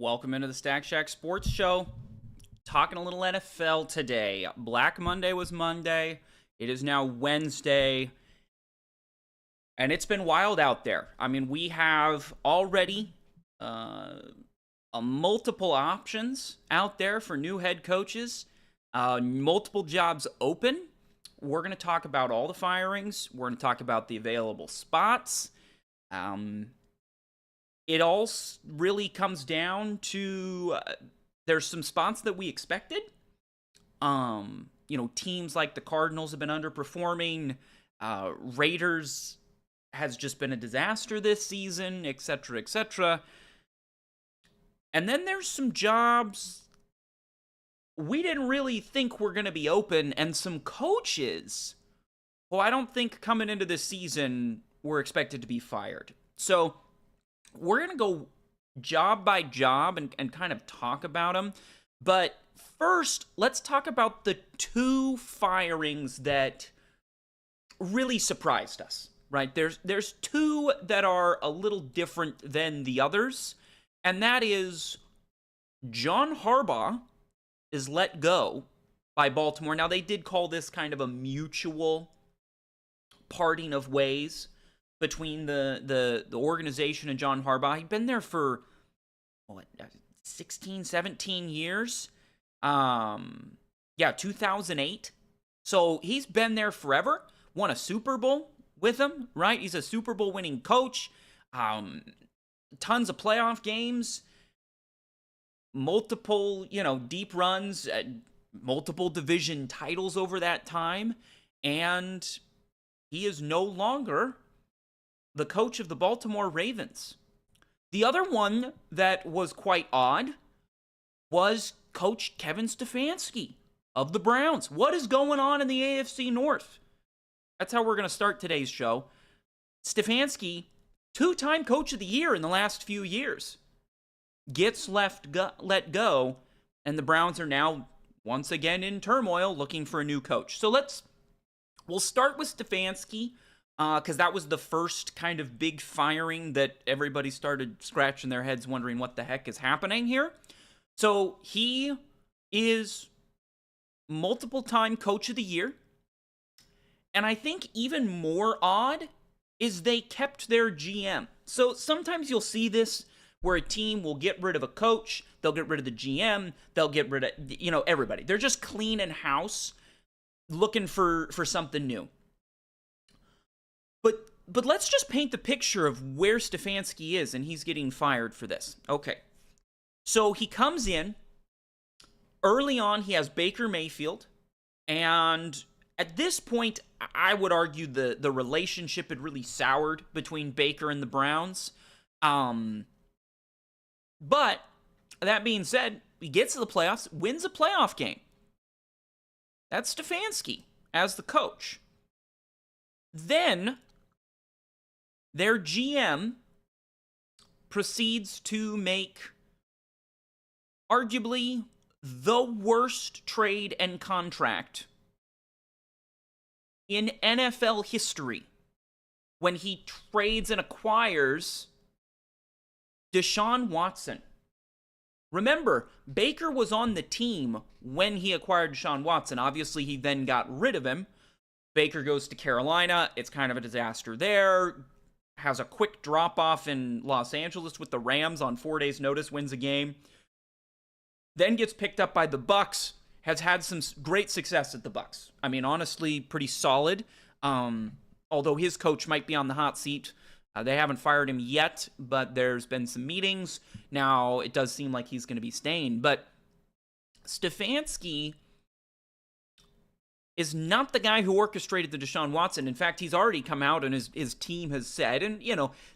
Welcome into the Stack Shack Sports Show. Talking a little NFL today. Black Monday was Monday. It is now Wednesday. And it's been wild out there. I mean, we have already multiple options out there for new head coaches. Multiple jobs open. We're going to talk about all the firings. We're going to talk about the available spots. It all really comes down to there's some spots that we expected. Teams like the Cardinals have been underperforming. Raiders has just been a disaster this season, etc., etc. And then there's some jobs we didn't really think were going to be open, and some coaches who I don't think coming into this season were expected to be fired. So we're going to go job by job and kind of talk about them. But first, let's talk about the two firings that really surprised us, right? There's two that are a little different than the others, and that is John Harbaugh is let go by Baltimore. Now, they did call this kind of a mutual parting of ways between the organization and John Harbaugh. He'd been there for, 16, 17 years? 2008. So he's been there forever. Won a Super Bowl with him, right? He's a Super Bowl winning coach. Tons of playoff games. Multiple, deep runs. Multiple division titles over that time. And he is no longer the coach of the Baltimore Ravens. The other one that was quite odd was Coach Kevin Stefanski of the Browns. What is going on in the AFC North? That's how we're going to start today's show. Stefanski, two-time Coach of the Year in the last few years, gets let go, and the Browns are now once again in turmoil looking for a new coach. So we'll start with Stefanski, because that was the first kind of big firing that everybody started scratching their heads wondering what the heck is happening here. So he is multiple-time Coach of the Year. And I think even more odd is they kept their GM. So sometimes you'll see this where a team will get rid of a coach, they'll get rid of the GM, they'll get rid of, everybody. They're just cleaning house, looking for something new. But let's just paint the picture of where Stefanski is, and he's getting fired for this. Okay. So he comes in. Early on, he has Baker Mayfield. And at this point, I would argue the relationship had really soured between Baker and the Browns. But that being said, he gets to the playoffs, wins a playoff game. That's Stefanski as the coach. Then their GM proceeds to make arguably the worst trade and contract in NFL history when he trades and acquires Deshaun Watson. Remember, Baker was on the team when he acquired Deshaun Watson. Obviously, he then got rid of him. Baker goes to Carolina. It's kind of a disaster there. Has a quick drop-off in Los Angeles with the Rams on 4 days' notice, wins a game. Then gets picked up by the Bucs. Has had some great success at the Bucs. I mean, honestly, pretty solid. Although his coach might be on the hot seat. They haven't fired him yet, but there's been some meetings. Now, it does seem like he's going to be staying. But Stefanski is not the guy who orchestrated the Deshaun Watson. In fact, he's already come out and his team has said, and,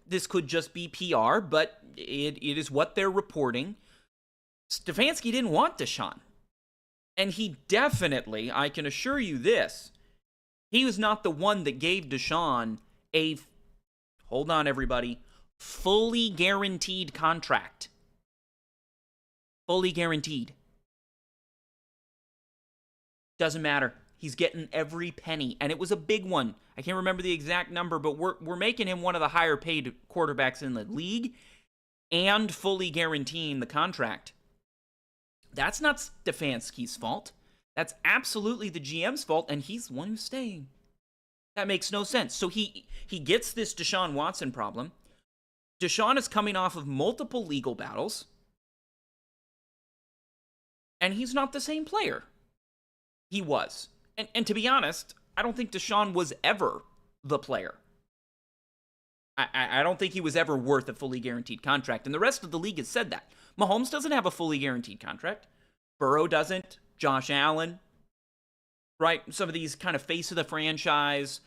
this could just be PR, but it is what they're reporting. Stefanski didn't want Deshaun. And he definitely, I can assure you this, he was not the one that gave Deshaun a, hold on everybody, fully guaranteed contract. Fully guaranteed. Doesn't matter. He's getting every penny, and it was a big one. I can't remember the exact number, but we're making him one of the higher paid quarterbacks in the league. and fully guaranteeing the contract. That's not Stefanski's fault. That's absolutely the GM's fault, and he's the one who's staying. That makes no sense. So he gets this Deshaun Watson problem. Deshaun is coming off of multiple legal battles, and he's not the same player he was. And to be honest, I don't think Deshaun was ever the player. I don't think he was ever worth a fully guaranteed contract, and the rest of the league has said that. Mahomes doesn't have a fully guaranteed contract. Burrow doesn't. Josh Allen, right? Some of these kind of face of the franchise,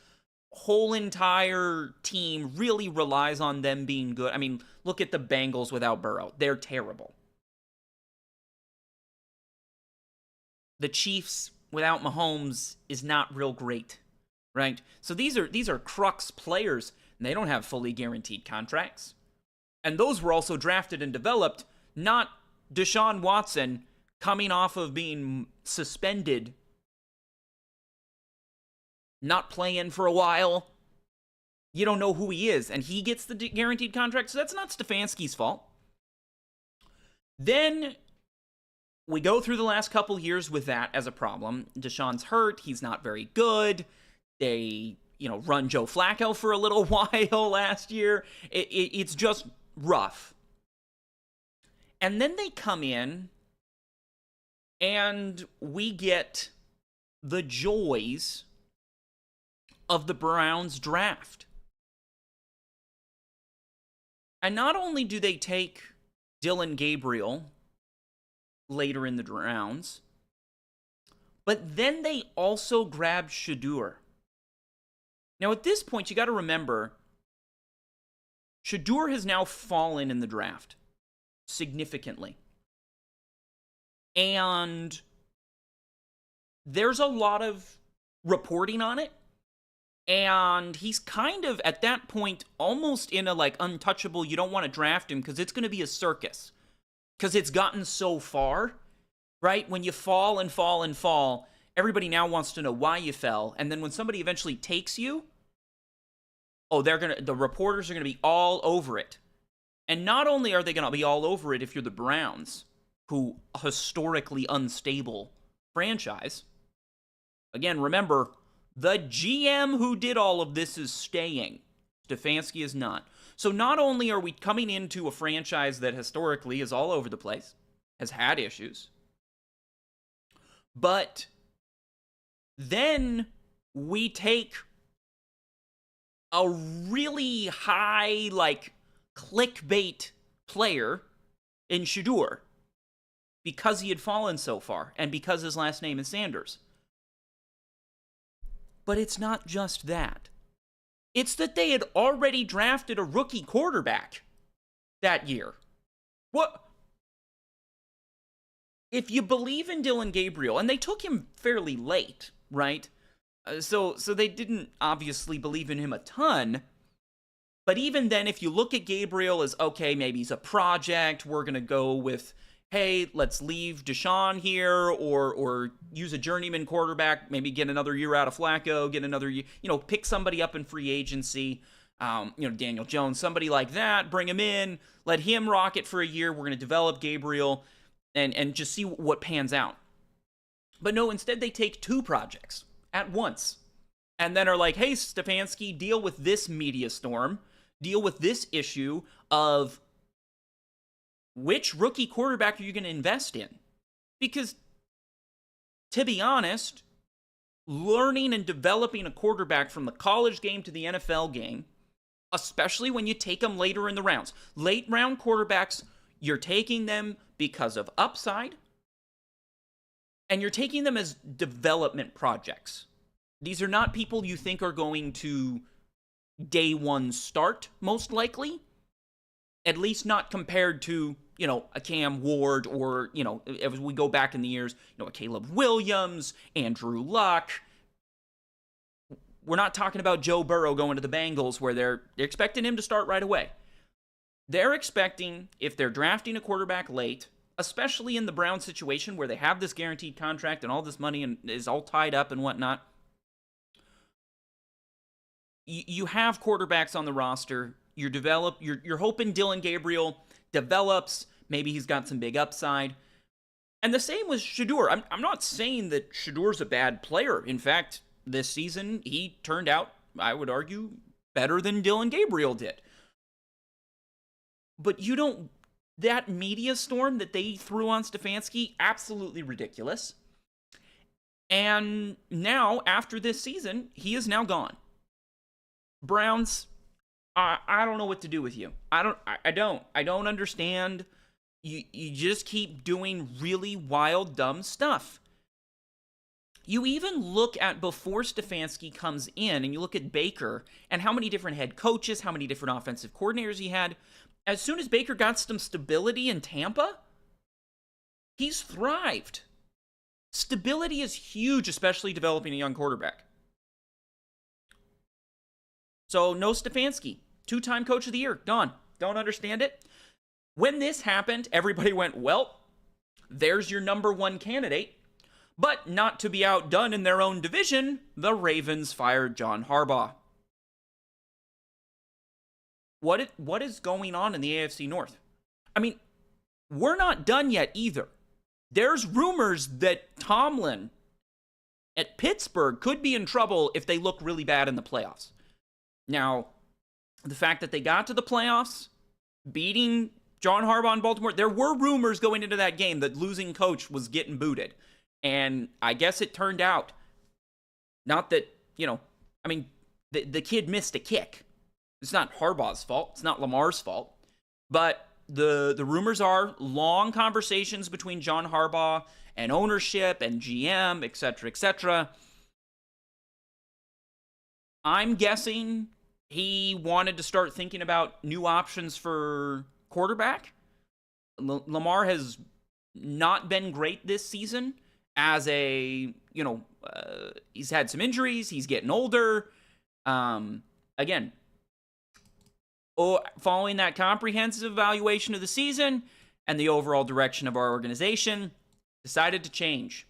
whole entire team really relies on them being good. I mean, look at the Bengals without Burrow. They're terrible. The Chiefs without Mahomes is not real great, right? So these are crux players, and they don't have fully guaranteed contracts. And those were also drafted and developed, not Deshaun Watson coming off of being suspended, not playing for a while. You don't know who he is, and he gets the guaranteed contract, so that's not Stefanski's fault. Then we go through the last couple years with that as a problem. Deshaun's hurt. He's not very good. They, run Joe Flacco for a little while last year. It's just rough. And then they come in, and we get the joys of the Browns draft. And not only do they take Dillon Gabriel later in the rounds, but then they also grab Shedeur. Now, at this point, you got to remember, Shedeur has now fallen in the draft significantly. And there's a lot of reporting on it. And he's kind of, at that point, almost in a, untouchable, you don't want to draft him because it's going to be a circus. Because it's gotten so far, right? When you fall and fall and fall, everybody now wants to know why you fell. And then when somebody eventually takes you, the reporters are going to be all over it. And not only are they going to be all over it if you're the Browns, who historically unstable franchise. Again, remember, the GM who did all of this is staying. Stefanski is not. So not only are we coming into a franchise that historically is all over the place, has had issues, but then we take a really high, clickbait player in Shedeur because he had fallen so far and because his last name is Sanders. But it's not just that. It's that they had already drafted a rookie quarterback that year. What? If you believe in Dillon Gabriel, and they took him fairly late, right? So they didn't obviously believe in him a ton. But even then, if you look at Gabriel as, okay, maybe he's a project, we're going to go with, hey, let's leave Deshaun here, or use a journeyman quarterback, maybe get another year out of Flacco, get another year, pick somebody up in free agency, Daniel Jones, somebody like that, bring him in, let him rock it for a year, we're going to develop Gabriel, and just see what pans out. But no, instead they take two projects at once, and then are like, hey, Stefanski, deal with this media storm, deal with this issue of which rookie quarterback are you going to invest in? Because, to be honest, learning and developing a quarterback from the college game to the NFL game, especially when you take them later in the rounds. Late round quarterbacks, you're taking them because of upside, and you're taking them as development projects. These are not people you think are going to day one start, most likely. At least not compared to, a Cam Ward or, as we go back in the years, a Caleb Williams, Andrew Luck. We're not talking about Joe Burrow going to the Bengals where they're expecting him to start right away. They're expecting, if they're drafting a quarterback late, especially in the Browns situation where they have this guaranteed contract and all this money and is all tied up and whatnot, you have quarterbacks on the roster. You're hoping Dillon Gabriel develops. Maybe he's got some big upside. And the same with Shedeur. I'm not saying that Shedur's a bad player. In fact, this season, he turned out, I would argue, better than Dylan Gabriel did. But that media storm that they threw on Stefanski, absolutely ridiculous. And now, after this season, he is now gone. Browns, I don't know what to do with you. I don't understand. You just keep doing really wild, dumb stuff. You even look at before Stefanski comes in, and you look at Baker and how many different head coaches, how many different offensive coordinators he had. As soon as Baker got some stability in Tampa, he's thrived. Stability is huge, especially developing a young quarterback. So, no Stefanski. 2-time coach of the year. Gone. Don't understand it. When this happened, everybody went, well, there's your number one candidate. But not to be outdone in their own division, the Ravens fired John Harbaugh. What is going on in the AFC North? I mean, we're not done yet either. There's rumors that Tomlin at Pittsburgh could be in trouble if they look really bad in the playoffs. Now, the fact that they got to the playoffs, beating John Harbaugh in Baltimore, there were rumors going into that game that losing coach was getting booted. And I guess it turned out, not that, the kid missed a kick. It's not Harbaugh's fault. It's not Lamar's fault. But the rumors are long conversations between John Harbaugh and ownership and GM, etc., etc. I'm guessing he wanted to start thinking about new options for quarterback. Lamar has not been great this season as he's had some injuries. He's getting older. Again, following that comprehensive evaluation of the season and the overall direction of our organization, decided to change.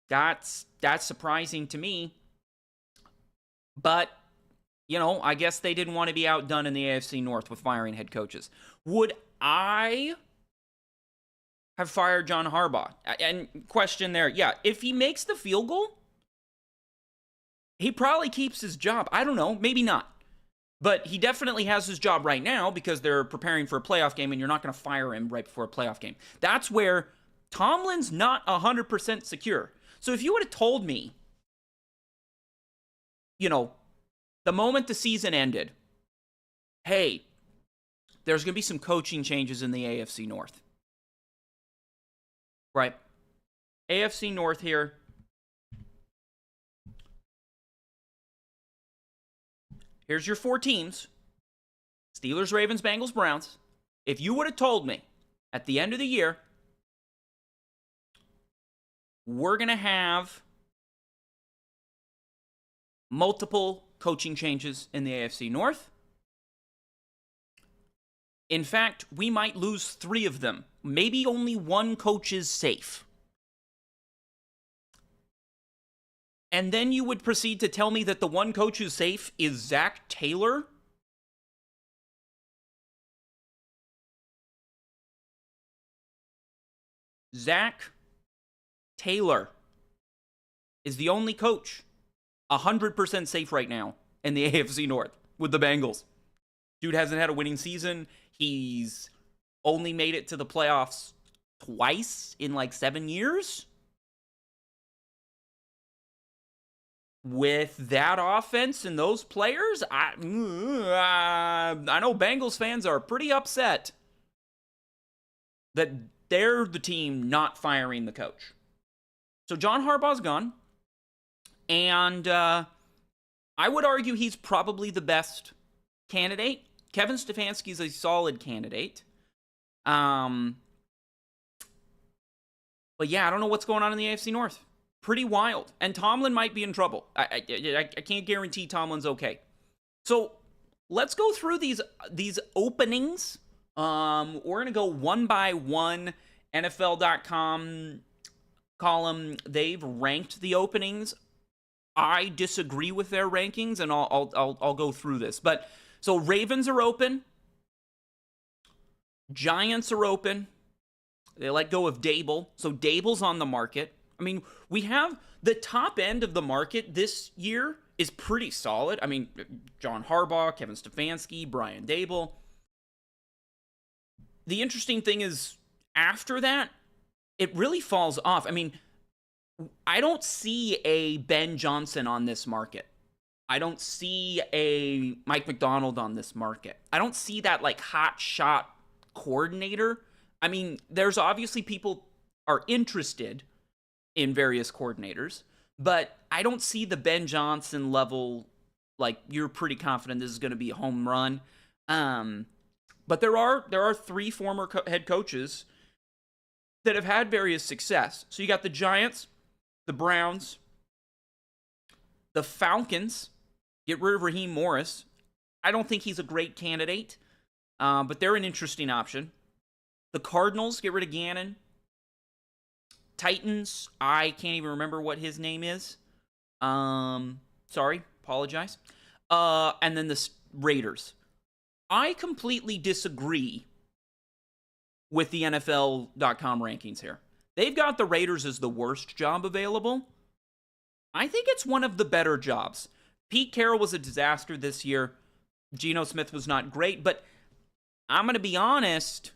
That's surprising to me. But, I guess they didn't want to be outdone in the AFC North with firing head coaches. Would I have fired John Harbaugh? And question there, yeah, if he makes the field goal, he probably keeps his job. I don't know, maybe not. But he definitely has his job right now because they're preparing for a playoff game and you're not going to fire him right before a playoff game. That's where Tomlin's not 100% secure. So if you would have told me, the moment the season ended, hey, there's going to be some coaching changes in the AFC North. Right? AFC North here. Here's your 4 teams. Steelers, Ravens, Bengals, Browns. If you would have told me at the end of the year, we're going to have multiple coaching changes in the AFC North. In fact, we might lose 3 of them. Maybe only 1 coach is safe. And then you would proceed to tell me that the 1 coach who's safe is Zach Taylor? Zach Taylor is the only coach 100% safe right now in the AFC North with the Bengals. Dude hasn't had a winning season. He's only made it to the playoffs twice in 7 years. With that offense and those players, I know Bengals fans are pretty upset that they're the team not firing the coach. So John Harbaugh's gone. And I would argue he's probably the best candidate. Kevin Stefanski's a solid candidate. But yeah, I don't know what's going on in the AFC North. Pretty wild. And Tomlin might be in trouble. I can't guarantee Tomlin's okay. So let's go through these openings. We're going to go one by one. NFL.com column, they've ranked the openings. I disagree with their rankings, and I'll go through this. But So Ravens are open. Giants are open. They let go of Dable. So Dable's on the market. I mean, we have the top end of the market this year is pretty solid. I mean, John Harbaugh, Kevin Stefanski, Brian Dable. The interesting thing is, after that, it really falls off. I mean, I don't see a Ben Johnson on this market. I don't see a Mike McDonald on this market. I don't see that like hot shot coordinator. I mean, there's obviously people are interested in various coordinators, but I don't see the Ben Johnson level. Like, you're pretty confident this is going to be a home run. But there are three former head coaches that have had various success. So you got the Giants, the Browns, the Falcons. Get rid of Raheem Morris. I don't think he's a great candidate, but they're an interesting option. The Cardinals, get rid of Gannon. Titans, I can't even remember what his name is. Sorry, apologize. And then the Raiders. I completely disagree with the NFL.com rankings here. They've got the Raiders as the worst job available. I think it's one of the better jobs. Pete Carroll was a disaster this year. Geno Smith was not great, but I'm going to be honest.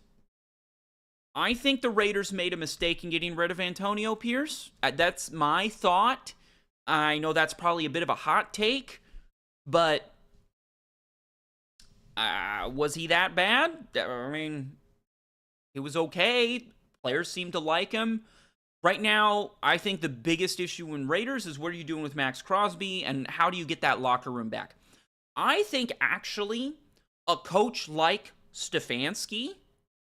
I think the Raiders made a mistake in getting rid of Antonio Pierce. That's my thought. I know that's probably a bit of a hot take, but was he that bad? I mean, it was okay. Players seemed to like him. Right now, I think the biggest issue in Raiders is what are you doing with Max Crosby and how do you get that locker room back? I think actually a coach like Stefanski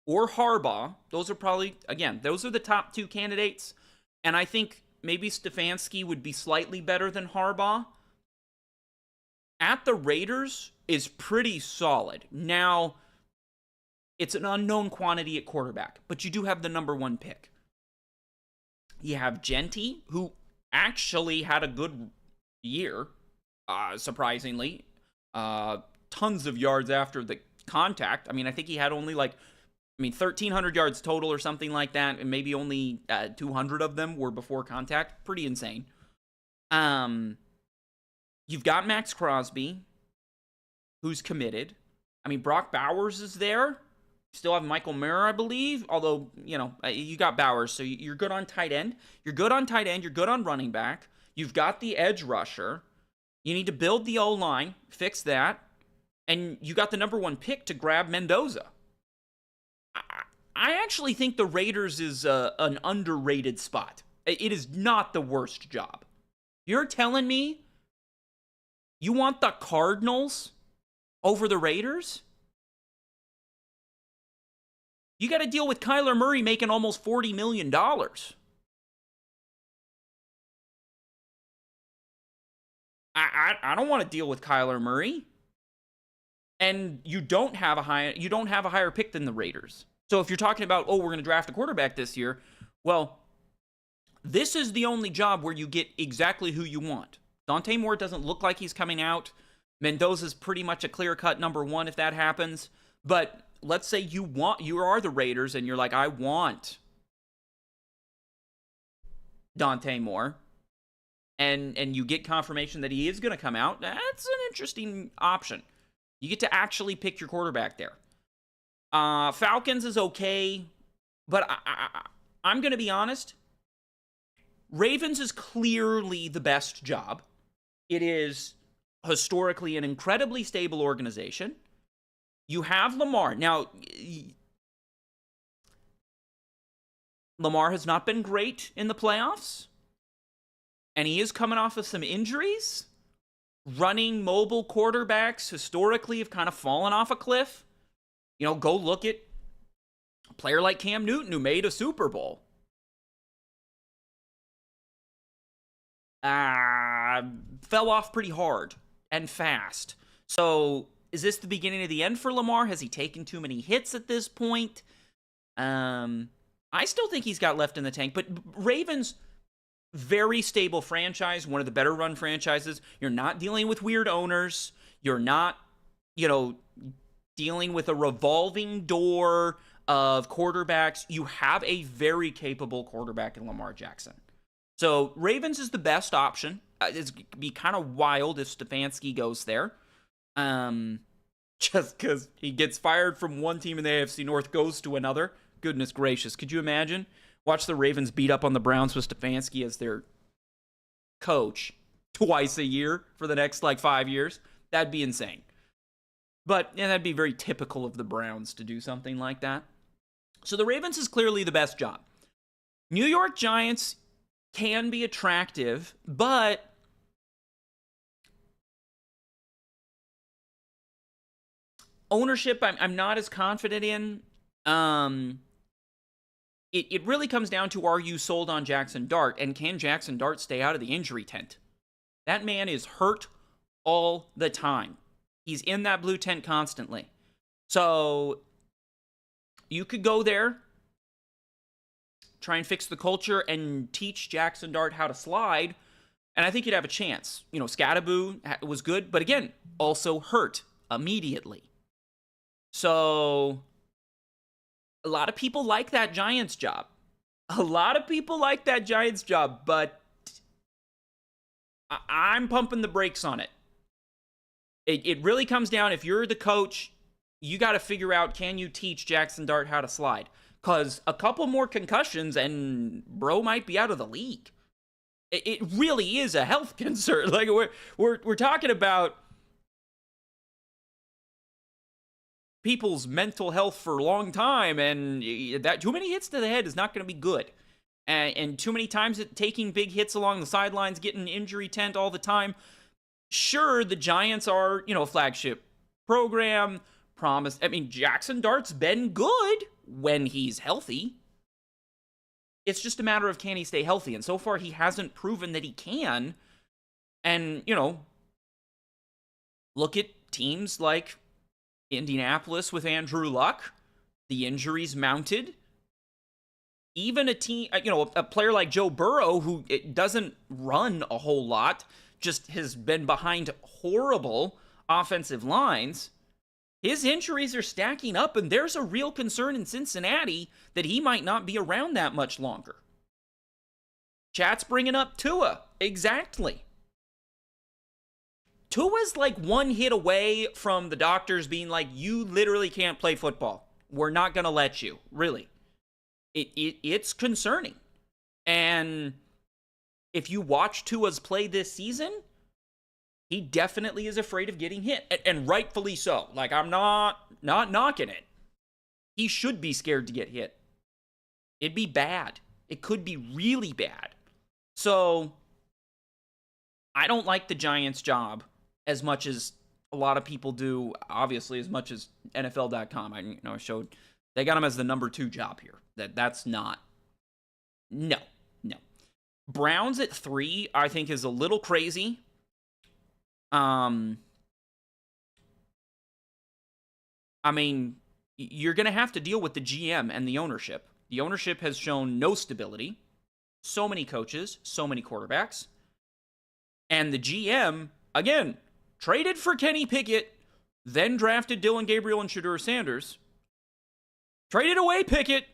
or Harbaugh, those are probably, again, those are the top two candidates. And I think maybe Stefanski would be slightly better than Harbaugh. At the Raiders is pretty solid. Now, it's an unknown quantity at quarterback, but you do have the number one pick. You have Genty, who actually had a good year, surprisingly. Tons of yards after the contact. I mean, I think he had only 1,300 yards total or something like that, and maybe only 200 of them were before contact. Pretty insane. You've got Max Crosby, who's committed. I mean, Brock Bowers is there. Still have Michael Mayer, I believe. Although, you got Bowers, so you're good on tight end. You're good on tight end. You're good on running back. You've got the edge rusher. You need to build the O-line, fix that. And you got the number one pick to grab Mendoza. I actually think the Raiders is an underrated spot. It is not the worst job. You're telling me you want the Cardinals over the Raiders? You got to deal with Kyler Murray making almost $40 million. I don't want to deal with Kyler Murray. And you don't have a higher pick than the Raiders. So if you're talking about, we're going to draft a quarterback this year, well, this is the only job where you get exactly who you want. Dante Moore doesn't look like he's coming out. Mendoza's pretty much a clear-cut number one if that happens. But let's say you are the Raiders and you're like, I want Dante Moore. And you get confirmation that he is going to come out. That's an interesting option. You get to actually pick your quarterback there. Falcons is okay, but I'm going to be honest. Ravens is clearly the best job. It is historically an incredibly stable organization. You have Lamar. Now, Lamar has not been great in the playoffs, and he is coming off of some injuries. Running mobile quarterbacks historically have kind of fallen off a cliff. Go look at a player like Cam Newton who made a Super Bowl. Fell off pretty hard and fast. So, is this the beginning of the end for Lamar? Has he taken too many hits at this point? I still think he's got left in the tank, but Ravens, very stable franchise, one of the better run franchises. You're not dealing with weird owners. You're not you know, dealing with a revolving door of quarterbacks, you have a very capable quarterback in Lamar Jackson. So Ravens is the best option. It's going to be kind of wild if Stefanski goes there. Just because he gets fired from one team in the AFC North, goes to another. Goodness gracious. Could you imagine? Watch the Ravens beat up on the Browns with Stefanski as their coach twice a year for the next 5 years. That'd be insane. But yeah, that'd be very typical of the Browns to do something like that. So the Ravens is clearly the best job. New York Giants can be attractive, but ownership I'm not as confident in. It really comes down to, are you sold on Jackson Dart, and can Jackson Dart stay out of the injury tent? That man is hurt all the time. He's in that blue tent constantly. So you could go there, try and fix the culture, and teach Jackson Dart how to slide, and I think you'd have a chance. Scattaboo was good, but again, also hurt immediately. So a lot of people like that Giants job. But I'm pumping the brakes on it. It really comes down, if you're the coach, you got to figure out, can you teach Jackson Dart how to slide? Because a couple more concussions and bro might be out of the league. It really is a health concern. We're talking about people's mental health for a long time, and that too many hits to the head is not going to be good. And too many times taking big hits along the sidelines, getting injury tent all the time. Sure, the Giants are, a flagship program. Jackson Dart's been good when he's healthy. It's just a matter of, can he stay healthy? And so far, he hasn't proven that he can. And, look at teams like Indianapolis with Andrew Luck. The injuries mounted. Even a team, a player like Joe Burrow, who doesn't run a whole lot, just has been behind horrible offensive lines. His injuries are stacking up, and there's a real concern in Cincinnati that he might not be around that much longer. Chat's bringing up Tua. Exactly. Tua's one hit away from the doctors being like, you literally can't play football. We're not going to let you. Really. It's concerning. And if you watch Tua's play this season, he definitely is afraid of getting hit. And rightfully so. I'm not knocking it. He should be scared to get hit. It'd be bad. It could be really bad. So, I don't like the Giants' job as much as a lot of people do, obviously, as much as NFL.com. I showed they got him as the number 2 job here. That's not. No. Browns at 3, I think, is a little crazy. You're going to have to deal with the GM and the ownership. The ownership has shown no stability. So many coaches, so many quarterbacks. And the GM, again, traded for Kenny Pickett, then drafted Dylan Gabriel and Shedeur Sanders. Traded away Pickett,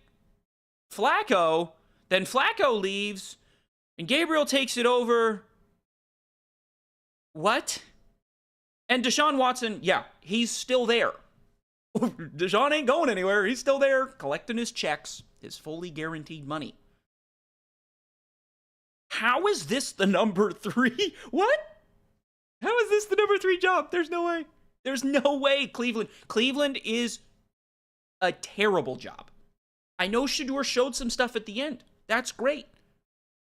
Flacco, then Flacco leaves, and Gabriel takes it over. What? And Deshaun Watson, yeah, he's still there. Deshaun ain't going anywhere. He's still there, collecting his checks, his fully guaranteed money. How is this the number 3? What? How is this the number 3 job? There's no way. There's no way, Cleveland. Cleveland is a terrible job. I know Shedeur showed some stuff at the end. That's great.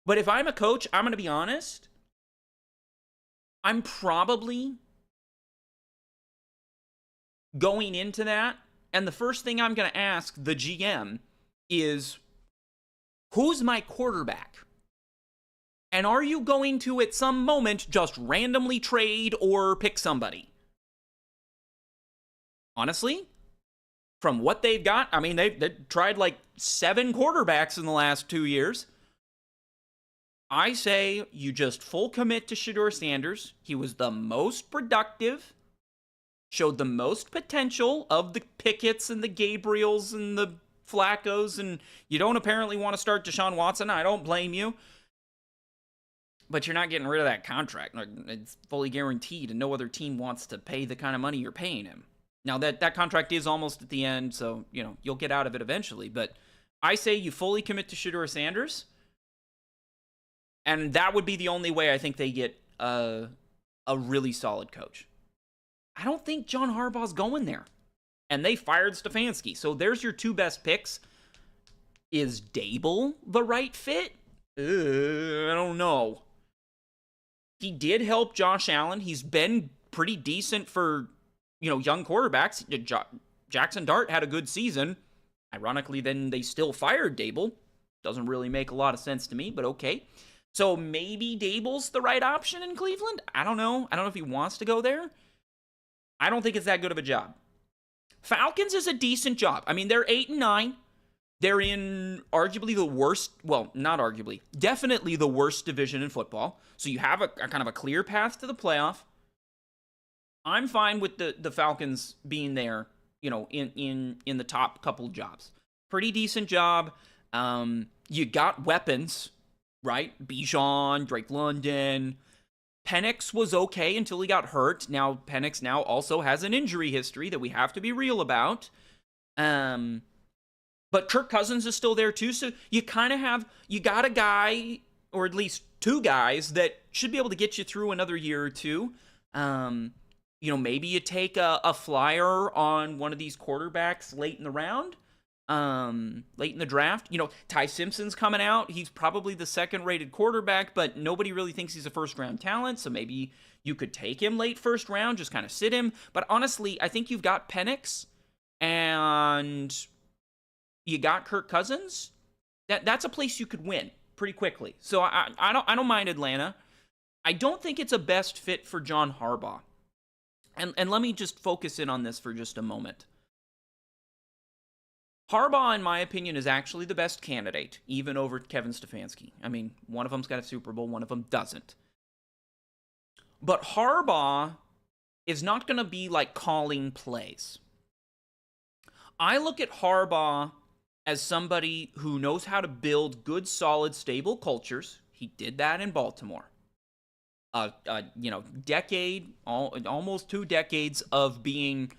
But if I'm a coach, I'm going to be honest. I'm probably going into that, and the first thing I'm going to ask the GM is, who's my quarterback? And are you going to, at some moment, just randomly trade or pick somebody? Honestly, from what they've got, they've tried 7 quarterbacks in the last 2 years. I say you just full commit to Shedeur Sanders. He was the most productive showed the most potential of the Pickett's and the Gabriels and the Flaccos, and you don't apparently want to start Deshaun Watson. I don't blame you. But you're not getting rid of that contract. It's fully guaranteed, and no other team wants to pay the kind of money you're paying him. Now, that contract is almost at the end, so, you'll get out of it eventually. But I say you fully commit to Shedeur Sanders, and that would be the only way I think they get a really solid coach. I don't think John Harbaugh's going there. And they fired Stefanski. So there's your two best picks. Is Dable the right fit? I don't know. He did help Josh Allen. He's been pretty decent for, young quarterbacks. Jackson Dart had a good season. Ironically, then they still fired Dable. Doesn't really make a lot of sense to me, but okay. So maybe Dable's the right option in Cleveland? I don't know. I don't know if he wants to go there. I don't think it's that good of a job. Falcons is a decent job. I mean, they're 8-9. They're in arguably the worst, well, not arguably, definitely the worst division in football. So you have a kind of a clear path to the playoff. I'm fine with the Falcons being there, in the top couple jobs. Pretty decent job. You got weapons, right? Bijan, Drake London. Penix was okay until he got hurt. Now, Penix now also has an injury history that we have to be real about. But Kirk Cousins is still there too, so you got a guy, or at least two guys, that should be able to get you through another year or two. Maybe you take a flyer on one of these quarterbacks late in the round, late in the draft. Ty Simpson's coming out. He's probably the second-rated quarterback, but nobody really thinks he's a first-round talent, so maybe you could take him late first round, just kind of sit him. But honestly, I think you've got Penix, and you got Kirk Cousins. That's a place you could win pretty quickly. So I don't mind Atlanta. I don't think it's a best fit for John Harbaugh. And let me just focus in on this for just a moment. Harbaugh, in my opinion, is actually the best candidate, even over Kevin Stefanski. I mean, one of them's got a Super Bowl, one of them doesn't. But Harbaugh is not going to be like calling plays. I look at Harbaugh as somebody who knows how to build good, solid, stable cultures. He did that in Baltimore. Decade, almost 2 decades of being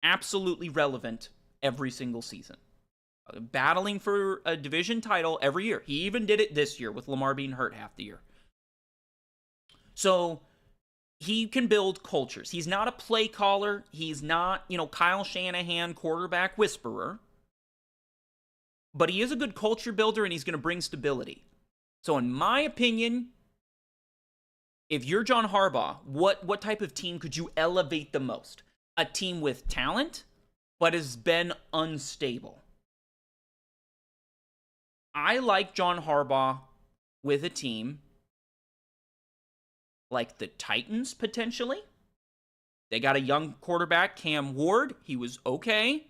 absolutely relevant every single season. Battling for a division title every year. He even did it this year with Lamar being hurt half the year. So he can build cultures. He's not a play caller. He's not, Kyle Shanahan quarterback whisperer. But he is a good culture builder, and he's going to bring stability. So in my opinion, if you're John Harbaugh, what type of team could you elevate the most? A team with talent, but has been unstable. I like John Harbaugh with a team like the Titans, potentially. They got a young quarterback, Cam Ward. He was okay.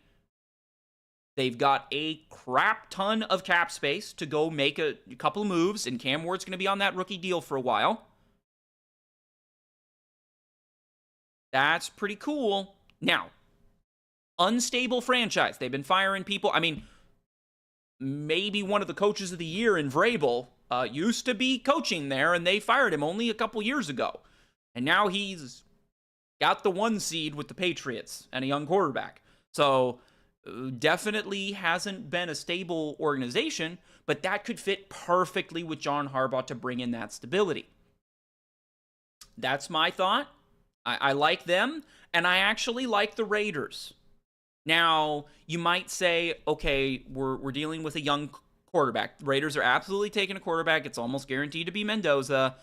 They've got a crap ton of cap space to go make a couple of moves, and Cam Ward's going to be on that rookie deal for a while. That's pretty cool. Now, unstable franchise. They've been firing people. I mean, maybe one of the coaches of the year in Vrabel used to be coaching there, and they fired him only a couple years ago. And now he's got the 1 seed with the Patriots and a young quarterback. So definitely hasn't been a stable organization, but that could fit perfectly with John Harbaugh to bring in that stability. That's my thought. I like them, and I actually like the Raiders. Now, you might say, okay, we're dealing with a young quarterback. The Raiders are absolutely taking a quarterback. It's almost guaranteed to be Mendoza.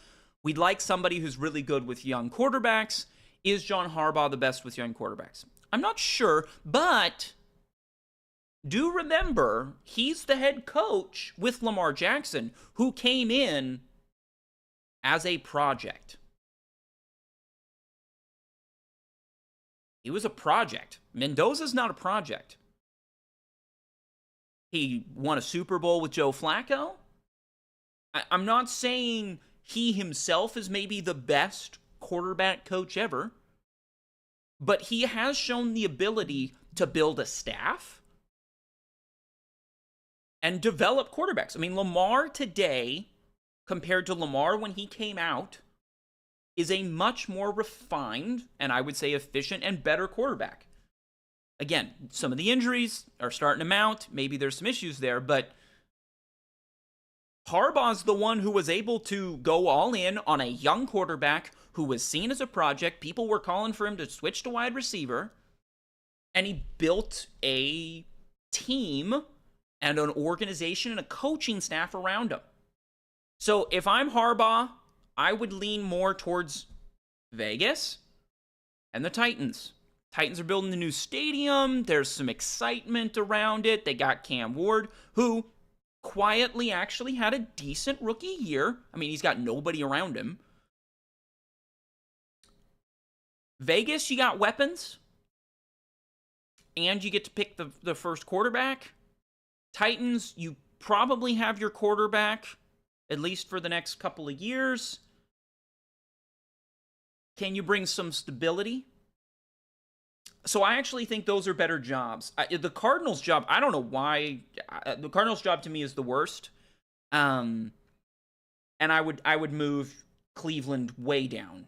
We'd like somebody who's really good with young quarterbacks. Is John Harbaugh the best with young quarterbacks? I'm not sure, but do remember, he's the head coach with Lamar Jackson, who came in as a project. He was a project. Mendoza's not a project. He won a Super Bowl with Joe Flacco. I'm not saying he himself is maybe the best quarterback coach ever, but he has shown the ability to build a staff and develop quarterbacks. I mean, Lamar today, compared to Lamar when he came out, is a much more refined and I would say efficient and better quarterback. Again, some of the injuries are starting to mount. Maybe there's some issues there, but Harbaugh's the one who was able to go all in on a young quarterback who was seen as a project. People were calling for him to switch to wide receiver, and he built a team and an organization and a coaching staff around him. So if I'm Harbaugh, I would lean more towards Vegas and the Titans. Titans are building the new stadium. There's some excitement around it. They got Cam Ward, who quietly actually had a decent rookie year. I mean, he's got nobody around him. Vegas, you got weapons, and you get to pick the first quarterback. Titans, you probably have your quarterback, at least for the next couple of years. Can you bring some stability? So I actually think those are better jobs. The Cardinals' job, I don't know why. The Cardinals' job to me is the worst. And I would move Cleveland way down.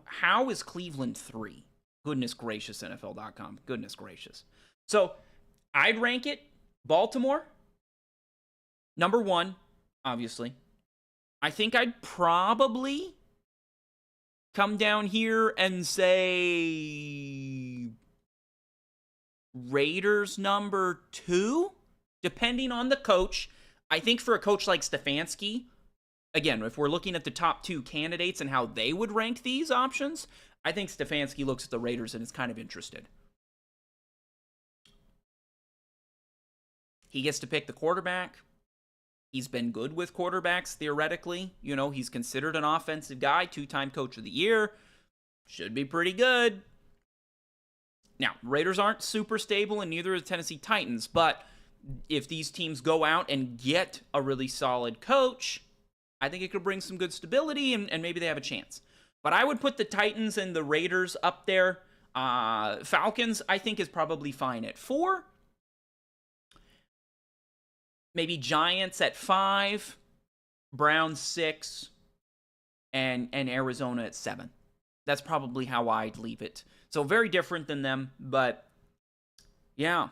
How is Cleveland 3? Goodness gracious, NFL.com. Goodness gracious. So I'd rank it Baltimore, number 1, obviously. I think I'd probably come down here and say Raiders number 2, depending on the coach. I think for a coach like Stefanski, again, if we're looking at the top 2 candidates and how they would rank these options, I think Stefanski looks at the Raiders and is kind of interested. He gets to pick the quarterback. He's been good with quarterbacks, theoretically. You know, he's considered an offensive guy, 2-time coach of the year. Should be pretty good. Now, Raiders aren't super stable, and neither are the Tennessee Titans. But if these teams go out and get a really solid coach, I think it could bring some good stability, and maybe they have a chance. But I would put the Titans and the Raiders up there. Falcons, I think, is probably fine at 4. Maybe Giants at 5, Browns 6, and Arizona at 7. That's probably how I'd leave it. So very different than them, but yeah,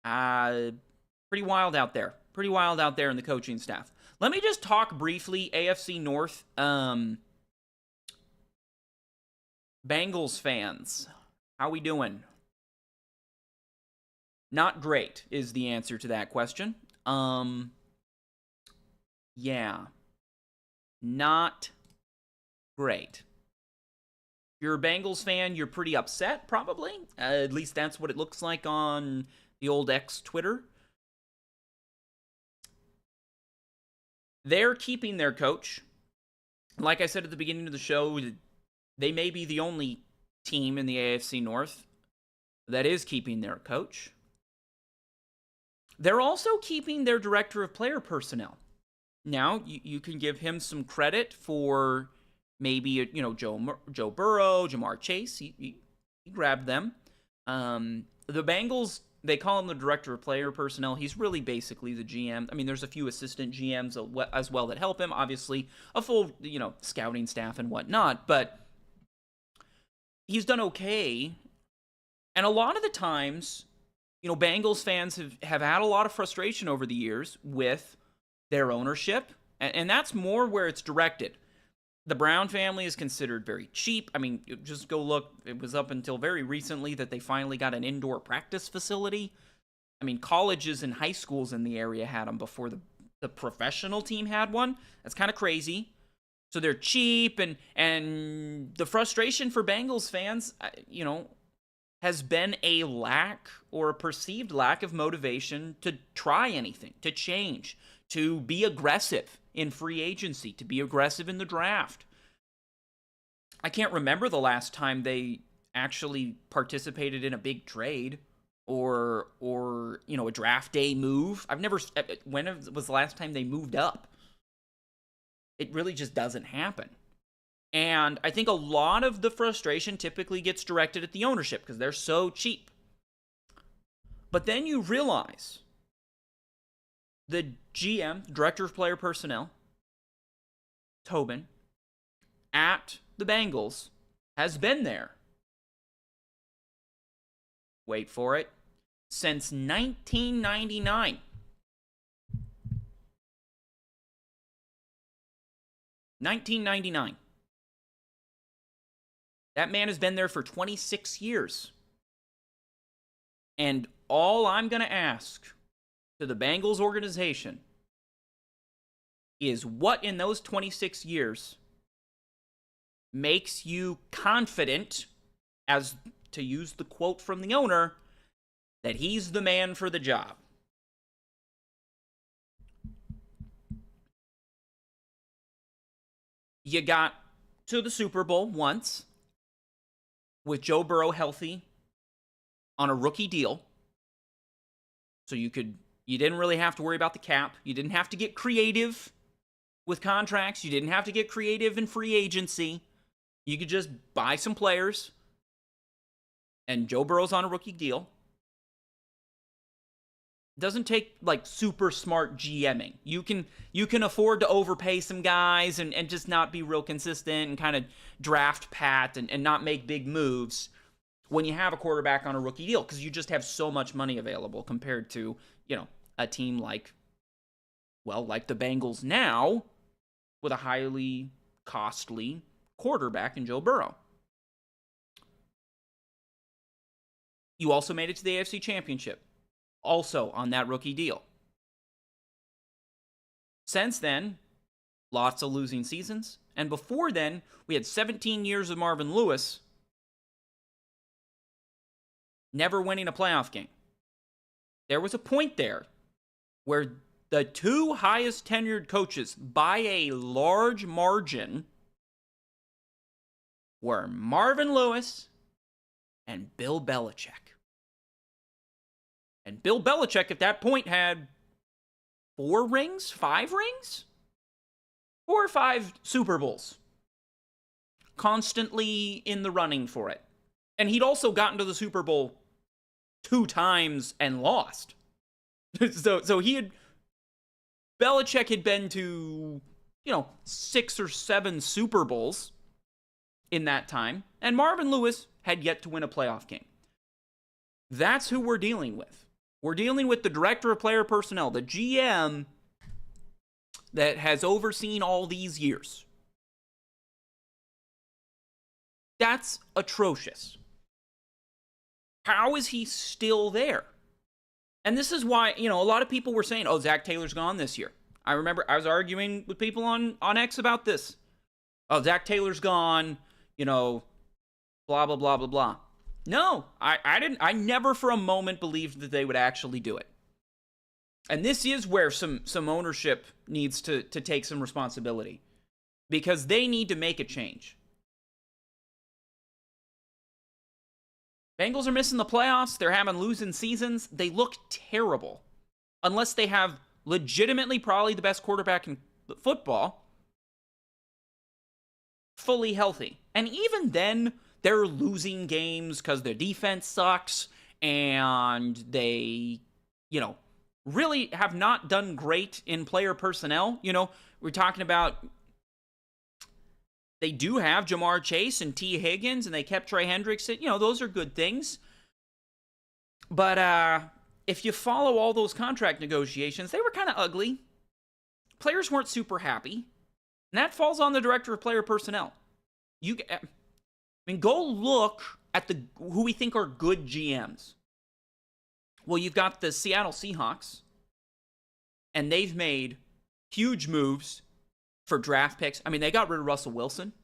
pretty wild out there. Pretty wild out there in the coaching staff. Let me just talk briefly AFC North. Bengals fans, how we doing? Not great is the answer to that question. Yeah. Not great. If you're a Bengals fan, you're pretty upset, probably. At least that's what it looks like on the old X Twitter. They're keeping their coach. Like I said at the beginning of the show, they may be the only team in the AFC North that is keeping their coach. They're also keeping their director of player personnel. Now, you can give him some credit for maybe, Joe Burrow, Jamar Chase. He grabbed them. The Bengals, they call him the director of player personnel. He's really basically the GM. I mean, there's a few assistant GMs as well that help him. Obviously, a full, scouting staff and whatnot. But he's done okay. And a lot of the times, Bengals fans have had a lot of frustration over the years with their ownership, and that's more where it's directed. The Brown family is considered very cheap. I mean, just go look. It was up until very recently that they finally got an indoor practice facility. I mean, colleges and high schools in the area had them before the professional team had one. That's kind of crazy. So they're cheap, and the frustration for Bengals fans, has been a lack or a perceived lack of motivation to try anything, to change, to be aggressive in free agency, to be aggressive in the draft. I can't remember the last time they actually participated in a big trade or a draft day move. When was the last time they moved up? It really just doesn't happen. And I think a lot of the frustration typically gets directed at the ownership because they're so cheap. But then you realize the GM, Director of Player Personnel, Tobin, at the Bengals, has been there. Wait for it. Since 1999. 1999. That man has been there for 26 years. And all I'm going to ask to the Bengals organization is what in those 26 years makes you confident, as to use the quote from the owner, that he's the man for the job. You got to the Super Bowl once with Joe Burrow healthy on a rookie deal. So you didn't really have to worry about the cap. You didn't have to get creative with contracts. You didn't have to get creative in free agency. You could just buy some players. And Joe Burrow's on a rookie deal. Doesn't take like super smart GMing. You can afford to overpay some guys and just not be real consistent and kind of draft pat and not make big moves when you have a quarterback on a rookie deal, because you just have so much money available compared to, a team like the Bengals now with a highly costly quarterback in Joe Burrow. You also made it to the AFC Championship, also on that rookie deal. Since then, lots of losing seasons. And before then, we had 17 years of Marvin Lewis never winning a playoff game. There was a point there where the two highest tenured coaches by a large margin were Marvin Lewis and Bill Belichick. And Bill Belichick at that point had 4 rings, 5 rings, 4 or 5 Super Bowls. Constantly in the running for it. And he'd also gotten to the Super Bowl 2 times and lost. So Belichick had been to, 6 or 7 Super Bowls in that time. And Marvin Lewis had yet to win a playoff game. That's who we're dealing with. We're dealing with the Director of Player Personnel, the GM that has overseen all these years. That's atrocious. How is he still there? And this is why, a lot of people were saying, oh, Zach Taylor's gone this year. I remember I was arguing with people on X about this. Oh, Zach Taylor's gone, blah, blah, blah, blah, blah. No, I never for a moment believed that they would actually do it. And this is where some ownership needs to take some responsibility, because they need to make a change. Bengals are missing the playoffs. They're having losing seasons. They look terrible. Unless they have legitimately probably the best quarterback in football fully healthy. And even then, they're losing games because their defense sucks and they, really have not done great in player personnel. We're talking about they do have Jamar Chase and T. Higgins, and they kept Trey Hendrickson. Those are good things. But if you follow all those contract negotiations, they were kind of ugly. Players weren't super happy. And that falls on the Director of Player Personnel. Go look at who we think are good GMs. Well, you've got the Seattle Seahawks, and they've made huge moves for draft picks. They got rid of Russell Wilson,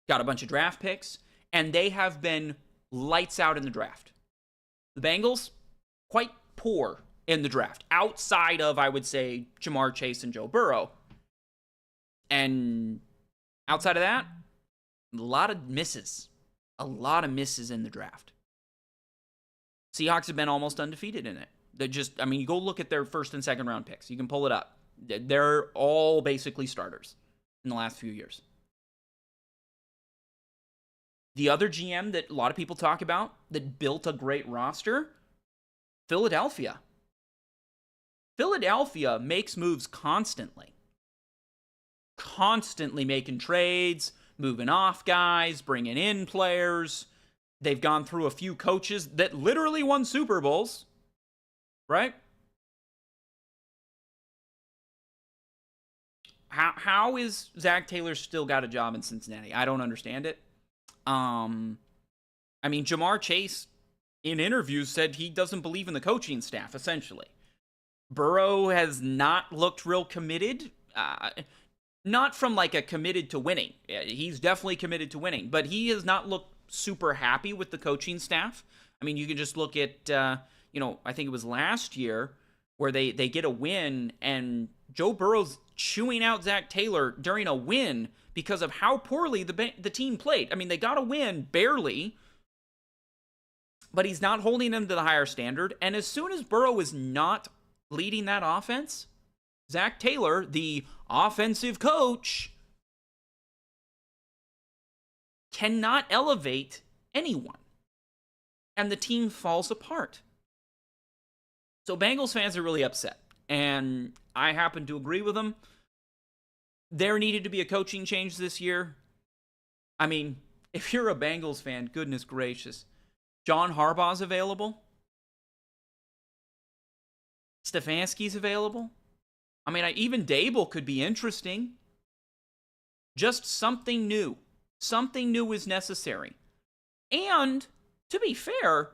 got a bunch of draft picks, and they have been lights out in the draft. The Bengals, quite poor in the draft, outside of, I would say, Jamar Chase and Joe Burrow. And outside of that, a lot of misses. A lot of misses in the draft. Seahawks have been almost undefeated in it. They're just, you go look at their first and second round picks. You can pull it up. They're all basically starters in the last few years. The other GM that a lot of people talk about that built a great roster, Philadelphia. Philadelphia makes moves constantly. Constantly making trades, moving off guys, bringing in players. They've gone through a few coaches that literally won Super Bowls, right? How is Zach Taylor still got a job in Cincinnati? I don't understand it. I mean, Jamar Chase in interviews said he doesn't believe in the coaching staff, essentially. Burrow has not looked real committed. Not from like a committed to winning. He's definitely committed to winning, but he has not looked super happy with the coaching staff. I mean, you can just look at, I think it was last year where they get a win and Joe Burrow's chewing out Zach Taylor during a win because of how poorly the team played. I mean, they got a win barely, but he's not holding them to the higher standard. And as soon as Burrow is not leading that offense, Zach Taylor, the offensive coach, cannot elevate anyone. And the team falls apart. So Bengals fans are really upset. And I happen to agree with them. There needed to be a coaching change this year. I mean, if you're a Bengals fan, goodness gracious. John Harbaugh's available. Stefanski's available. I mean, even Dable could be interesting. Just something new. Something new is necessary. And, to be fair,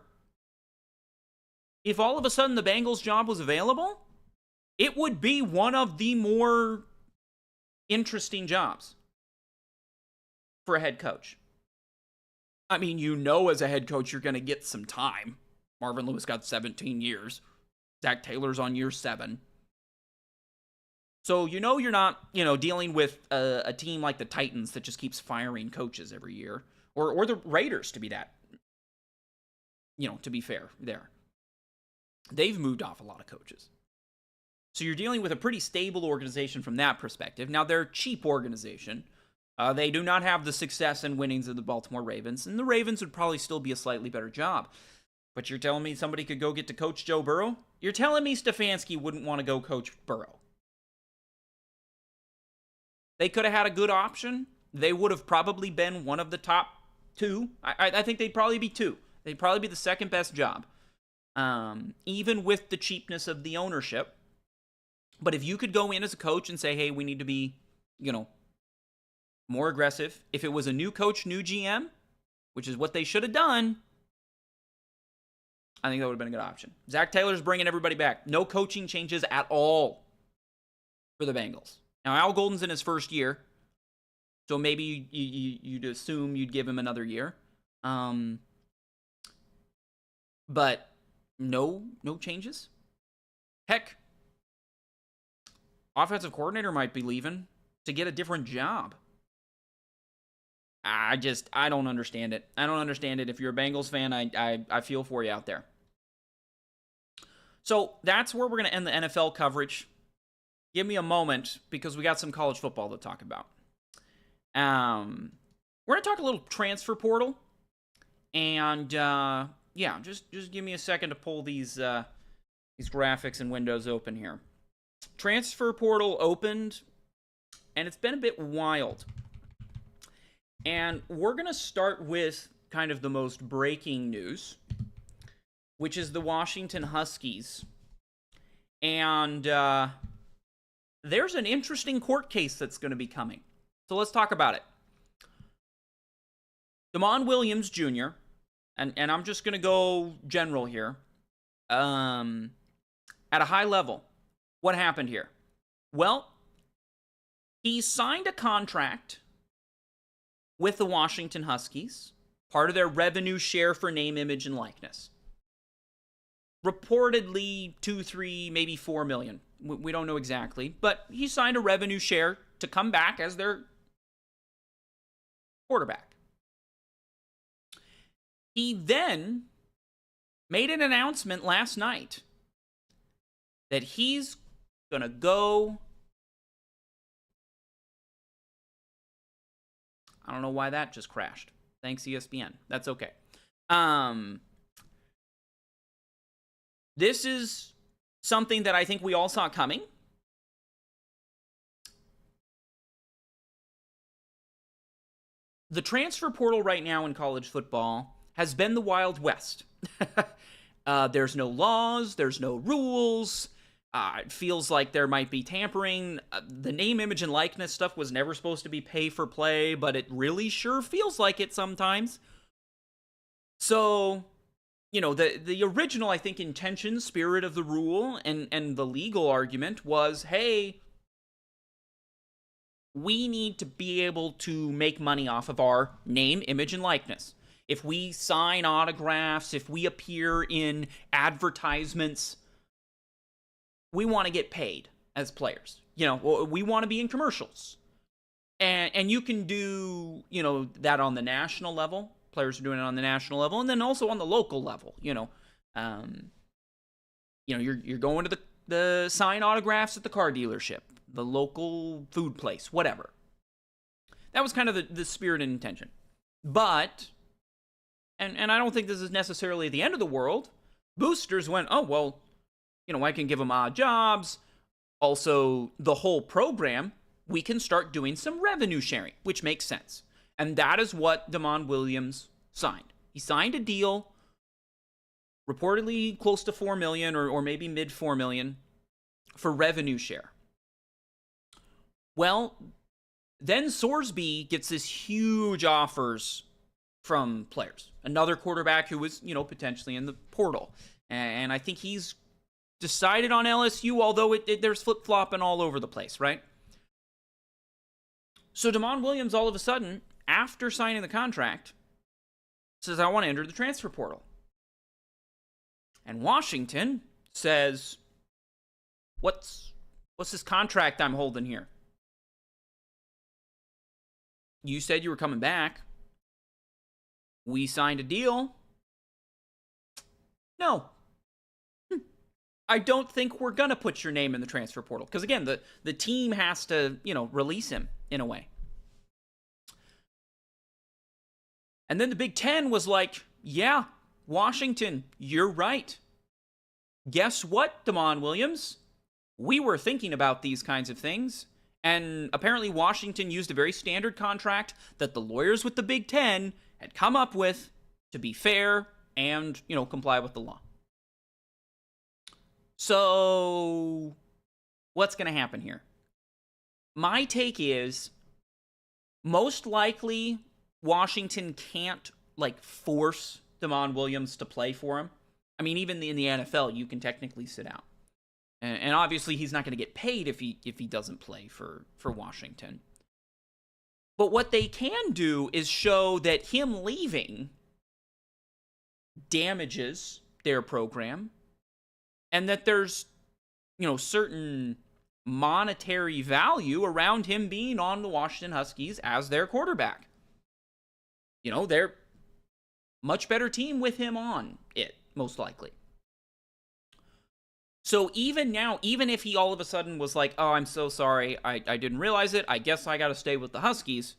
if all of a sudden the Bengals job was available, it would be one of the more interesting jobs for a head coach. I mean, as a head coach, you're going to get some time. Marvin Lewis got 17 years. Zach Taylor's on year 7. So you're not, dealing with a team like the Titans that just keeps firing coaches every year. Or the Raiders, to be that. To be fair there. They've moved off a lot of coaches. So you're dealing with a pretty stable organization from that perspective. Now, they're a cheap organization. They do not have the success and winnings of the Baltimore Ravens. And the Ravens would probably still be a slightly better job. But you're telling me somebody could go get to coach Joe Burrow? You're telling me Stefanski wouldn't want to go coach Burrow? They could have had a good option. They would have probably been one of the top 2. I think they'd probably be 2. They'd probably be the second best job. Even with the cheapness of the ownership. But if you could go in as a coach and say, hey, we need to be, more aggressive. If it was a new coach, new GM, which is what they should have done, I think that would have been a good option. Zach Taylor's bringing everybody back. No coaching changes at all for the Bengals. Now, Al Golden's in his first year, so maybe you'd assume you'd give him another year. But no changes. Heck, offensive coordinator might be leaving to get a different job. I don't understand it. I don't understand it. If you're a Bengals fan, I feel for you out there. So that's where we're going to end the NFL coverage. Give me a moment because we got some college football to talk about. We're going to talk a little transfer portal. And, just give me a second to pull these graphics and windows open here. Transfer portal opened, and it's been a bit wild. And we're going to start with kind of the most breaking news, which is the Washington Huskies. And there's an interesting court case that's going to be coming. So let's talk about it. Damon Williams Jr., and I'm just going to go general here, at a high level, what happened here? Well, he signed a contract with the Washington Huskies, part of their revenue share for name, image, and likeness. Reportedly 2, 3, maybe 4 million. We don't know exactly, but he signed a revenue share to come back as their quarterback. He then made an announcement last night that he's going to go. I don't know why that just crashed. Thanks, ESPN. That's okay. This is something that I think we all saw coming. The transfer portal right now in college football has been the Wild West. There's no laws, there's no rules. It feels like there might be tampering. The name, image, and likeness stuff was never supposed to be pay for play, but it really sure feels like it sometimes. So, the original, I think, intention, spirit of the rule, and the legal argument was, hey, we need to be able to make money off of our name, image, and likeness. If we sign autographs, if we appear in advertisements, we want to get paid as players. We want to be in commercials. And you can do, that on the national level. Players are doing it on the national level, and then also on the local level. You're going to the sign autographs at the car dealership, the local food place, whatever. That was kind of the spirit and intention. But, and I don't think this is necessarily the end of the world, boosters went, oh, well, I can give them odd jobs. Also, the whole program, we can start doing some revenue sharing, which makes sense. And that is what Damon Williams signed. He signed a deal, reportedly close to $4 million or maybe mid $4 million for revenue share. Well, then Sorsby gets this huge offers from players. Another quarterback who was, potentially in the portal. And I think he's decided on LSU, although there's flip-flopping all over the place, right? So Damon Williams, all of a sudden, after signing the contract, says, I want to enter the transfer portal. And Washington says, what's this contract I'm holding here? You said you were coming back. We signed a deal. No. I don't think we're going to put your name in the transfer portal. Because, again, the team has to, release him in a way. And then the Big Ten was like, yeah, Washington, you're right. Guess what, Damon Williams? We were thinking about these kinds of things. And apparently Washington used a very standard contract that the lawyers with the Big Ten had come up with to be fair and, comply with the law. So, what's going to happen here? My take is, most likely, Washington can't, force Damon Williams to play for him. I mean, even in the NFL, you can technically sit out. And obviously, he's not going to get paid if he doesn't play for Washington. But what they can do is show that him leaving damages their program, and that there's, certain monetary value around him being on the Washington Huskies as their quarterback. They're much better team with him on it, most likely. So even now, even if he all of a sudden was like, oh, I'm so sorry, I didn't realize it, I guess I got to stay with the Huskies.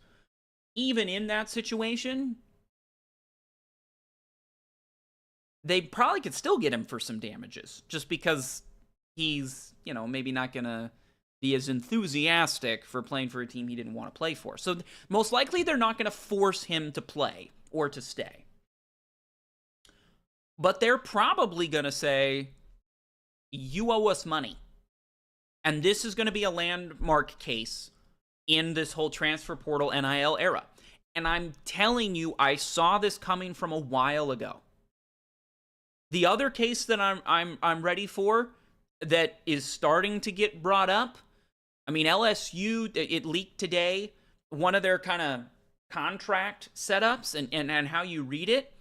Even in that situation, they probably could still get him for some damages, just because he's, maybe not going to be as enthusiastic for playing for a team he didn't want to play for. So most likely they're not going to force him to play or to stay. But they're probably going to say, you owe us money. And this is going to be a landmark case in this whole transfer portal NIL era. And I'm telling you, I saw this coming from a while ago. The other case that I'm ready for that is starting to get brought up, I mean, LSU, it leaked today, one of their kind of contract setups and how you read it.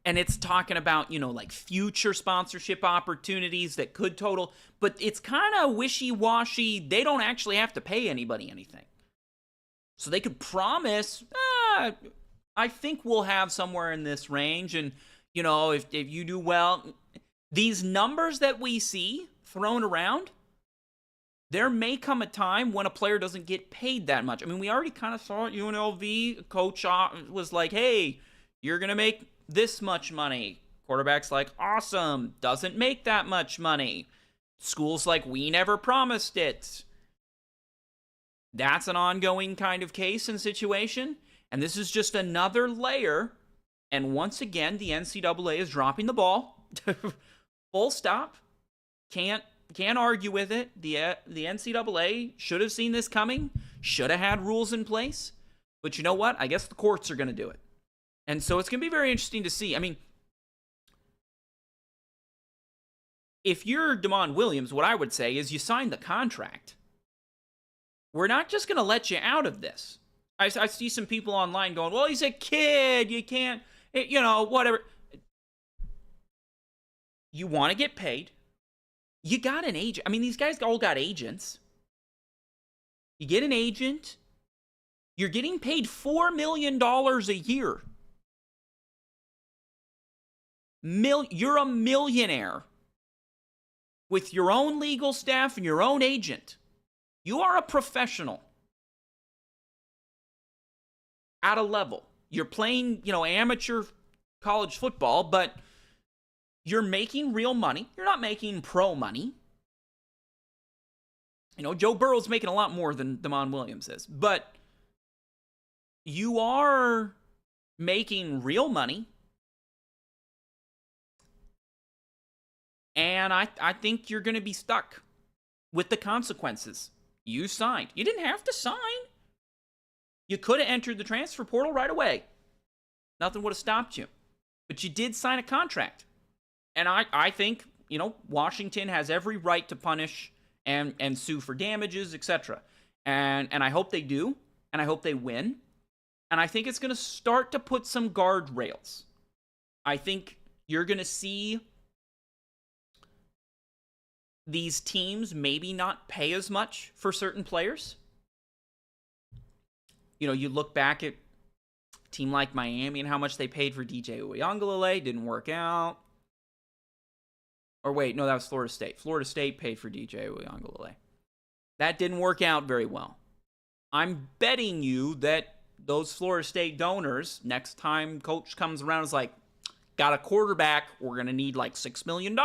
And it's talking about, future sponsorship opportunities that could total, but it's kind of wishy-washy. They don't actually have to pay anybody anything. So they could promise, I think we'll have somewhere in this range, and if you do well, these numbers that we see thrown around, there may come a time when a player doesn't get paid that much. I mean, we already kind of saw it. UNLV coach was like, hey, you're going to make this much money. Quarterback's like, awesome, doesn't make that much money. School's like, we never promised it. That's an ongoing kind of case and situation. And this is just another layer. And once again, the NCAA is dropping the ball. Full stop. Can't argue with it. The NCAA should have seen this coming. Should have had rules in place. But you know what? I guess the courts are going to do it. And so it's going to be very interesting to see. I mean, if you're Damon Williams, what I would say is you signed the contract. We're not just going to let you out of this. I see some people online going, well, he's a kid. You can't, whatever. You want to get paid. You got an agent. I mean, these guys all got agents. You get an agent. You're getting paid $4 million a year. You're a millionaire with your own legal staff and your own agent. You are a professional at a level. You're playing, amateur college football, but you're making real money. You're not making pro money. Joe Burrow's making a lot more than Damon Williams is, but you are making real money. And I think you're going to be stuck with the consequences. You signed. You didn't have to sign. You could have entered the transfer portal right away. Nothing would have stopped you. But you did sign a contract. And I think, Washington has every right to punish and sue for damages, etc. And I hope they do. And I hope they win. And I think it's going to start to put some guardrails. I think you're going to see these teams maybe not pay as much for certain players. You look back at a team like Miami and how much they paid for DJ Uiagalelei. Didn't work out. Or wait, no, that was Florida State. Florida State paid for DJ Uiagalelei. That didn't work out very well. I'm betting you that those Florida State donors, next time coach comes around, is like, got a quarterback, we're going to need like $6 million.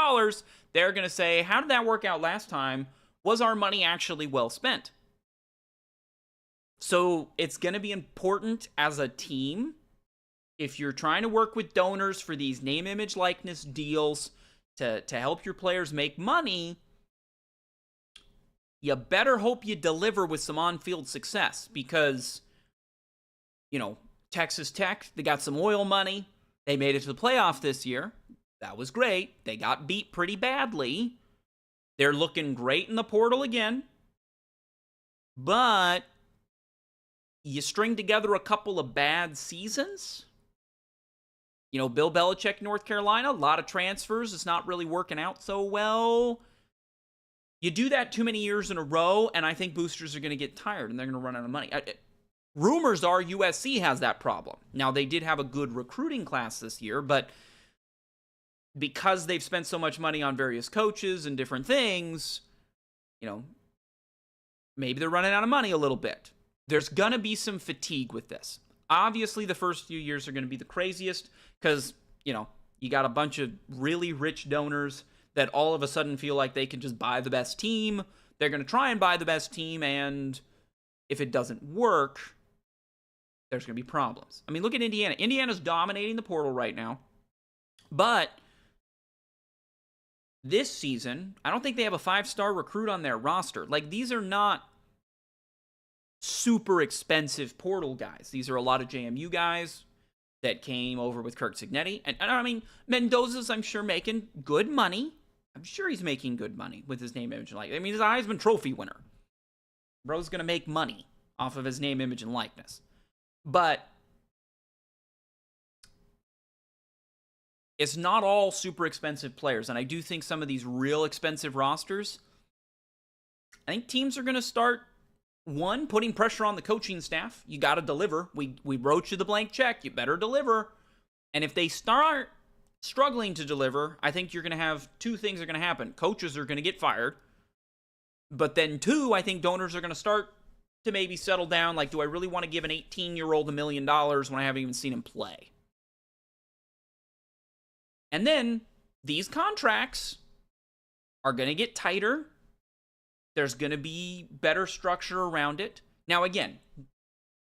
They're going to say, how did that work out last time? Was our money actually well spent? So it's going to be important as a team, if you're trying to work with donors for these name, image, likeness deals to help your players make money, you better hope you deliver with some on-field success because, Texas Tech, they got some oil money. They made it to the playoff this year. That was great. They got beat pretty badly. They're looking great in the portal again. But you string together a couple of bad seasons. Bill Belichick, North Carolina, a lot of transfers. It's not really working out so well. You do that too many years in a row, and I think boosters are going to get tired, and they're going to run out of money. Rumors are USC has that problem. Now, they did have a good recruiting class this year, but because they've spent so much money on various coaches and different things, maybe they're running out of money a little bit. There's going to be some fatigue with this. Obviously, the first few years are going to be the craziest because, you got a bunch of really rich donors that all of a sudden feel like they can just buy the best team. They're going to try and buy the best team, and if it doesn't work, there's going to be problems. I mean, look at Indiana. Indiana's dominating the portal right now. But this season, I don't think they have a 5-star recruit on their roster. Like, these are not super expensive portal guys. These are a lot of JMU guys that came over with Kirk Cignetti. And I mean, Mendoza's, I'm sure, making good money. I'm sure he's making good money with his name, image, and likeness. I mean, he's a Heisman Trophy winner. Bro's going to make money off of his name, image, and likeness. But it's not all super expensive players. And I do think some of these real expensive rosters, I think teams are going to start, one, putting pressure on the coaching staff. You got to deliver. We wrote you the blank check. You better deliver. And if they start struggling to deliver, I think you're going to have two things are going to happen. Coaches are going to get fired. But then, two, I think donors are going to start to maybe settle down. Like, do I really want to give an 18-year-old $1 million when I haven't even seen him play? And then these contracts are going to get tighter. There's going to be better structure around it. Now, again,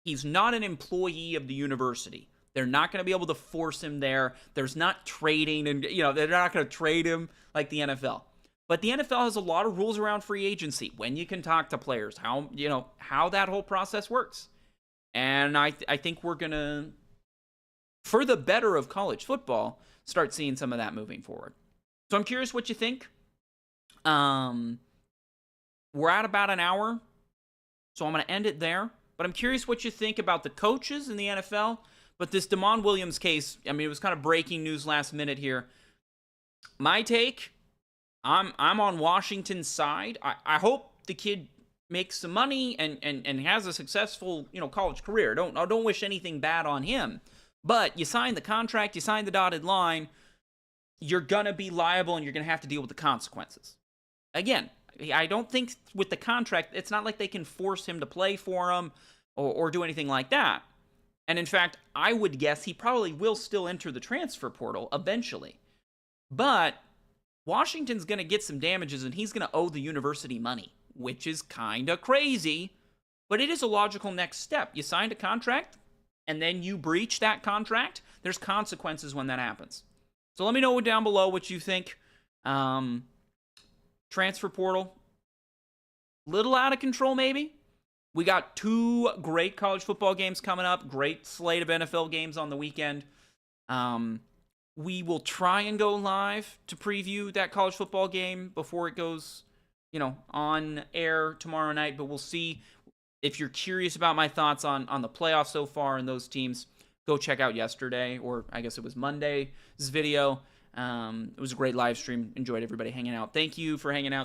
he's not an employee of the university. They're not going to be able to force him there. There's not trading, and they're not going to trade him like the NFL. But the NFL has a lot of rules around free agency, when you can talk to players, how that whole process works. And I think we're going to, for the better of college football, start seeing some of that moving forward. So I'm curious what you think. We're at about an hour, so I'm going to end it there. But I'm curious what you think about the coaches in the NFL. But this Damon Williams case, I mean, it was kind of breaking news last minute here. My take, I'm on Washington's side. I hope the kid makes some money and has a successful, college career. Don't wish anything bad on him. But you sign the contract, you sign the dotted line, you're going to be liable and you're going to have to deal with the consequences. Again, I don't think with the contract, it's not like they can force him to play for him or do anything like that. And in fact, I would guess he probably will still enter the transfer portal eventually. But Washington's going to get some damages and he's going to owe the university money, which is kind of crazy. But it is a logical next step. You signed a contract and then you breach that contract. There's consequences when that happens. So let me know down below what you think. Transfer portal, little out of control maybe. We got 2 great college football games coming up. Great slate of NFL games on the weekend. We will try and go live to preview that college football game before it goes, on air tomorrow night. But we'll see. If you're curious about my thoughts on the playoffs so far and those teams, go check out yesterday, or I guess it was Monday's video. It was a great live stream. Enjoyed everybody hanging out. Thank you for hanging out.